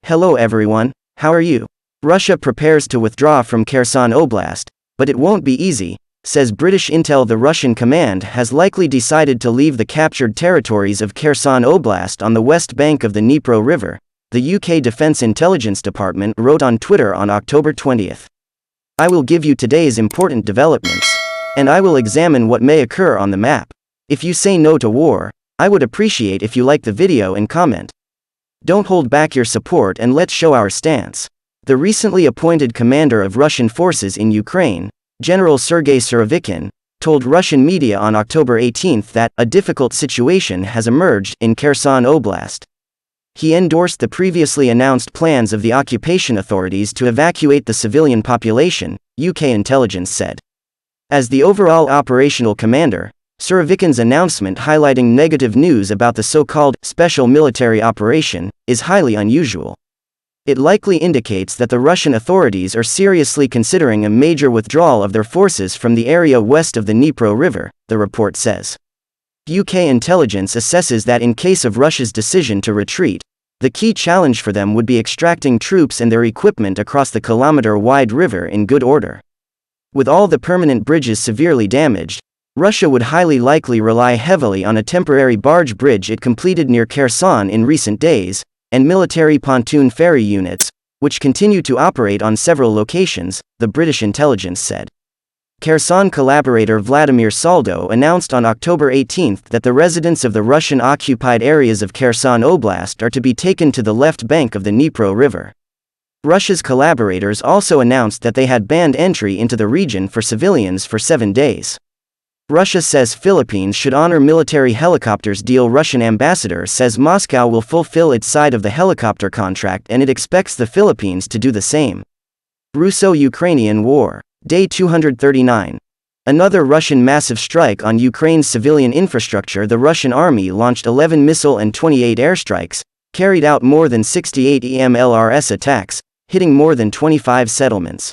Hello everyone, how are you? Russia prepares to withdraw from Kherson Oblast, but it won't be easy, says British intel. The Russian command has likely decided to leave the captured territories of Kherson Oblast on the west bank of the Dnipro River, the UK Defence Intelligence Department wrote on Twitter on October 20th. I will give you today's important developments, and I will examine what may occur on the map. If you say no to war, I would appreciate if you like the video and comment. Don't hold back your support and let's show our stance. The recently appointed commander of Russian forces in Ukraine, General Sergei Surovikin, told Russian media on October 18 that a difficult situation has emerged in Kherson Oblast. He endorsed the previously announced plans of the occupation authorities to evacuate the civilian population, UK intelligence said. As the overall operational commander, Surovikin's announcement highlighting negative news about the so-called special military operation is highly unusual. It likely indicates that the Russian authorities are seriously considering a major withdrawal of their forces from the area west of the Dnipro River, the report says. UK intelligence assesses that in case of Russia's decision to retreat, the key challenge for them would be extracting troops and their equipment across the kilometer-wide river in good order. With all the permanent bridges severely damaged, Russia would highly likely rely heavily on a temporary barge bridge it completed near Kherson in recent days, and military pontoon ferry units, which continue to operate on several locations, the British intelligence said. Kherson collaborator Vladimir Saldo announced on October 18 that the residents of the Russian-occupied areas of Kherson Oblast are to be taken to the left bank of the Dnipro River. Russia's collaborators also announced that they had banned entry into the region for civilians for 7 days. Russia says Philippines should honor military helicopters deal. Russian ambassador says Moscow will fulfill its side of the helicopter contract and it expects the Philippines to do the same. Russo-Ukrainian War. Day 239. Another Russian massive strike on Ukraine's civilian infrastructure. The Russian army launched 11 missile and 28 airstrikes, carried out more than 68 EMLRS attacks, hitting more than 25 settlements.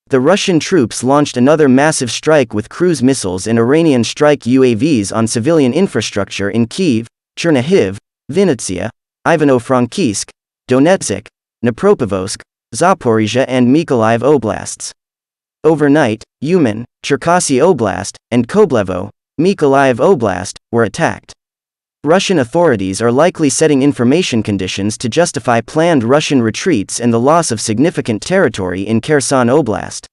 The Russian troops launched another massive strike with cruise missiles and Iranian strike UAVs on civilian infrastructure in Kyiv, Chernihiv, Vinnytsia, Ivano-Frankivsk, Donetsk, Dnipropetrovsk, Zaporizhia and Mykolaiv oblasts. Overnight, Uman, Cherkasy Oblast, and Koblevo, Mykolaiv Oblast, were attacked. Russian authorities are likely setting information conditions to justify planned Russian retreats and the loss of significant territory in Kherson Oblast.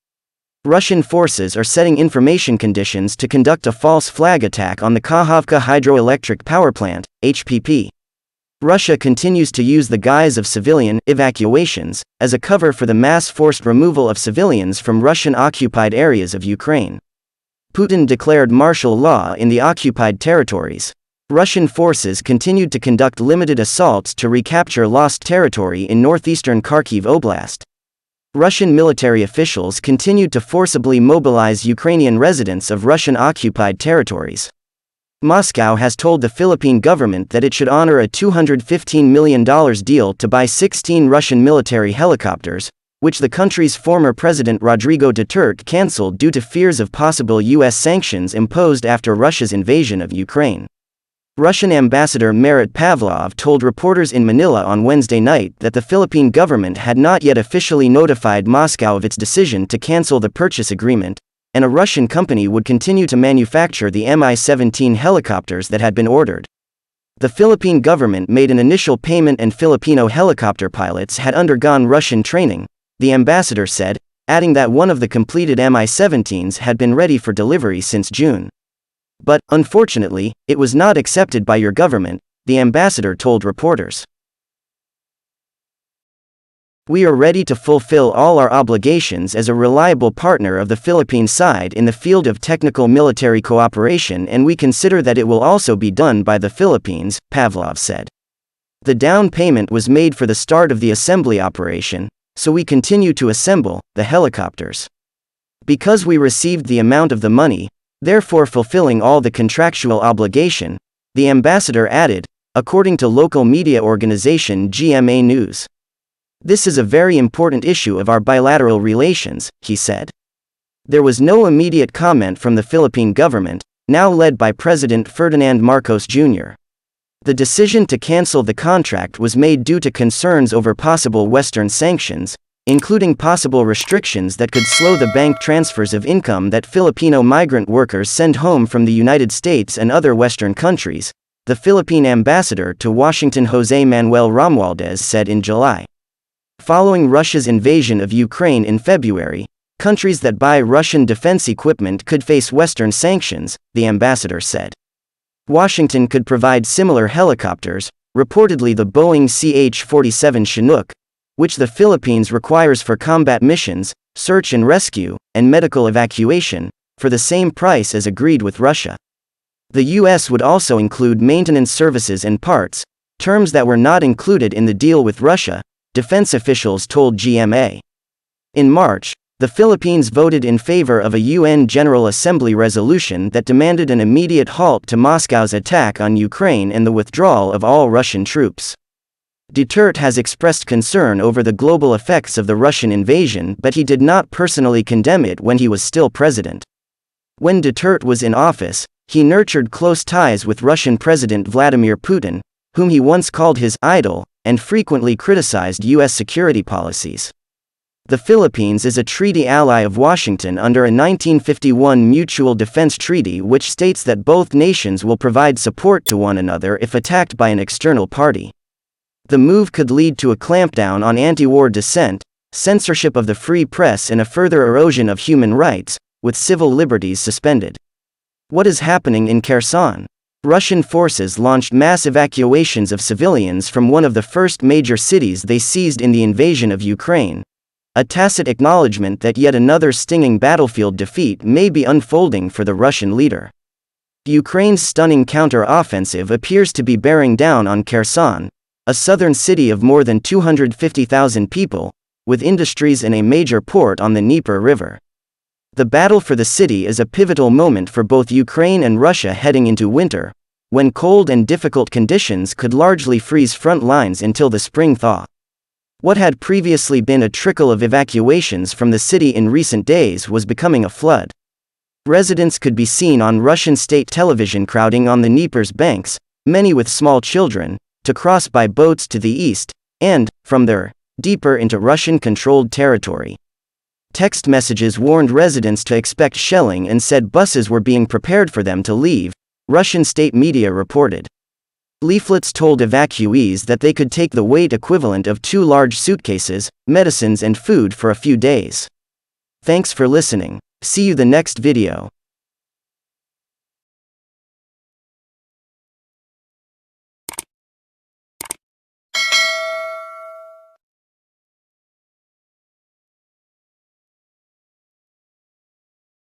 Russian forces are setting information conditions to conduct a false flag attack on the Kakhovka hydroelectric power plant, HPP. Russia continues to use the guise of civilian evacuations as a cover for the mass forced removal of civilians from Russian-occupied areas of Ukraine. Putin declared martial law in the occupied territories. Russian forces continued to conduct limited assaults to recapture lost territory in northeastern Kharkiv Oblast. Russian military officials continued to forcibly mobilize Ukrainian residents of Russian-occupied territories. Moscow has told the Philippine government that it should honor a $215 million deal to buy 16 Russian military helicopters, which the country's former president Rodrigo Duterte cancelled due to fears of possible U.S. sanctions imposed after Russia's invasion of Ukraine. Russian ambassador Marat Pavlov told reporters in Manila on Wednesday night that the Philippine government had not yet officially notified Moscow of its decision to cancel the purchase agreement, and a Russian company would continue to manufacture the Mi-17 helicopters that had been ordered. The Philippine government made an initial payment and Filipino helicopter pilots had undergone Russian training, the ambassador said, adding that one of the completed Mi-17s had been ready for delivery since June. But, unfortunately, it was not accepted by your government, the ambassador told reporters. We are ready to fulfill all our obligations as a reliable partner of the Philippine side in the field of technical military cooperation, and we consider that it will also be done by the Philippines, Pavlov said. The down payment was made for the start of the assembly operation, so we continue to assemble the helicopters. Because we received the amount of the money, therefore fulfilling all the contractual obligation, the ambassador added, according to local media organization GMA News. This is a very important issue of our bilateral relations, he said. There was no immediate comment from the Philippine government, now led by President Ferdinand Marcos Jr. The decision to cancel the contract was made due to concerns over possible Western sanctions, including possible restrictions that could slow the bank transfers of income that Filipino migrant workers send home from the United States and other Western countries, the Philippine ambassador to Washington Jose Manuel Romualdez said in July. Following Russia's invasion of Ukraine in February, countries that buy Russian defense equipment could face Western sanctions, the ambassador said. Washington could provide similar helicopters, reportedly the Boeing CH-47 Chinook, which the Philippines requires for combat missions, search and rescue, and medical evacuation, for the same price as agreed with Russia. The U.S. would also include maintenance services and parts, terms that were not included in the deal with Russia, defense officials told GMA. In March, the Philippines voted in favor of a UN General Assembly resolution that demanded an immediate halt to Moscow's attack on Ukraine and the withdrawal of all Russian troops. Duterte has expressed concern over the global effects of the Russian invasion, but he did not personally condemn it when he was still president. When Duterte was in office, he nurtured close ties with Russian President Vladimir Putin, whom he once called his idol, and frequently criticized U.S. security policies. The Philippines is a treaty ally of Washington under a 1951 Mutual Defense Treaty which states that both nations will provide support to one another if attacked by an external party. The move could lead to a clampdown on anti-war dissent, censorship of the free press and a further erosion of human rights, with civil liberties suspended. What is happening in Kherson? Russian forces launched mass evacuations of civilians from one of the first major cities they seized in the invasion of Ukraine. A tacit acknowledgement that yet another stinging battlefield defeat may be unfolding for the Russian leader. Ukraine's stunning counter-offensive appears to be bearing down on Kherson, a southern city of more than 250,000 people, with industries and a major port on the Dnieper River. The battle for the city is a pivotal moment for both Ukraine and Russia heading into winter, when cold and difficult conditions could largely freeze front lines until the spring thaw. What had previously been a trickle of evacuations from the city in recent days was becoming a flood. Residents could be seen on Russian state television crowding on the Dnieper's banks, many with small children, to cross by boats to the east, and, from there, deeper into Russian-controlled territory. Text messages warned residents to expect shelling and said buses were being prepared for them to leave, Russian state media reported. Leaflets told evacuees that they could take the weight equivalent of 2 large suitcases, medicines and food for a few days. Thanks for listening. See you the next video.